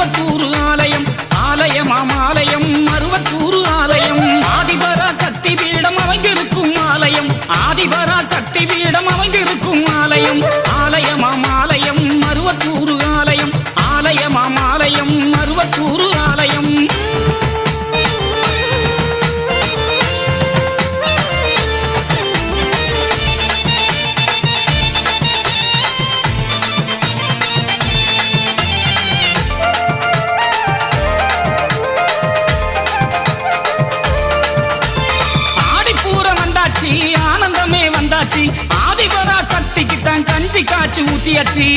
மருவத்தூர் ஆலயம் ஆலயமாம் ஆலயம் மருவத்தூர் ஆலயம் ஆதிபரா சக்தி பீடம் அமைந்திருக்கும் ஆலயம் ஆதிபரா சக்தி பீடம் அமைந்திருக்கும் ஆலயம் ஆலயமாம் ஆலயம் மருவத்தூர் ஆலயம் ஆலயமாம் ஆலயம் மருவத்தூர் ஆலயம் ஆனந்தமே வந்தாச்சு ஆதிபரா சக்திக்கு தான் கஞ்சி காய்ச்சி ஊத்தியாச்சு